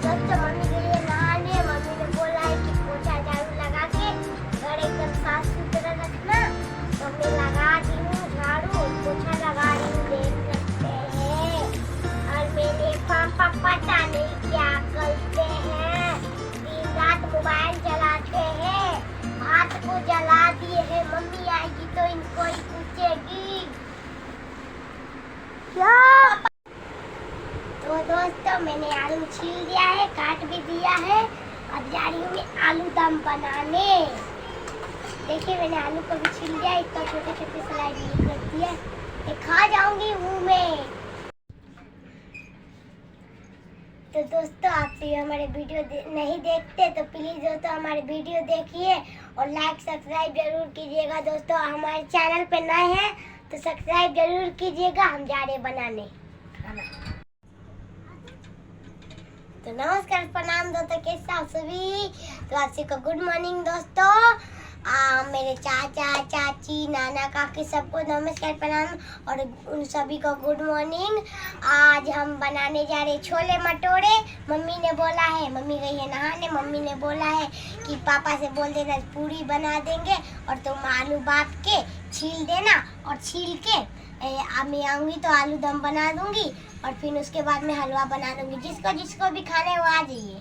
दोस्तों मम्मी के लिए नहाने मम्मी ने बोला है कि पोछा झाड़ू लगा के घर एकदम साफ सुथरा रखना। मम्मी लगा दी हूँ झाड़ू, पोछा लगा रही हूँ, देख सकते हैं। और मेरे पापा पता नहीं क्या करते हैं, दिन रात मोबाइल चलाते हैं, हाथ को जला दिए हैं। मम्मी आएगी तो इनको ही पूछेगी क्या। तो दोस्तों मैंने आलू छील दिया है, काट भी दिया है। अब जा रही हूँ मैं आलू दम बनाने। देखिए मैंने आलू को भी छील दिया, इतना छोटे छोटे स्लाइस कर दिया, ये खा जाऊंगी मुंह में। तो दोस्तों आप भी हमारे वीडियो नहीं देखते तो प्लीज दोस्तों हमारे वीडियो देखिए और लाइक सब्सक्राइब जरूर कीजिएगा। दोस्तों हमारे चैनल पे नए हैं तो सब्सक्राइब जरूर कीजिएगा। हम जा रहे बनाने खाना। तो नमस्कार प्रणाम दोस्तों, कैसे आप सभी। तो आप सबको गुड मॉर्निंग दोस्तों। मेरे चाचा चाची नाना काकी सबको नमस्कार प्रणाम और उन सभी को गुड मॉर्निंग। आज हम बनाने जा रहे छोले मटोरे। मम्मी ने बोला है, मम्मी गई है नहाने, मम्मी ने बोला है कि पापा से बोल देना पूरी बना देंगे और तुम आलू बाप के छील देना और छील के मैं आऊँगी तो आलू दम बना दूंगी और फिर उसके बाद में हलवा बना दूंगी। जिसको जिसको भी खाना है वो आ जाइए।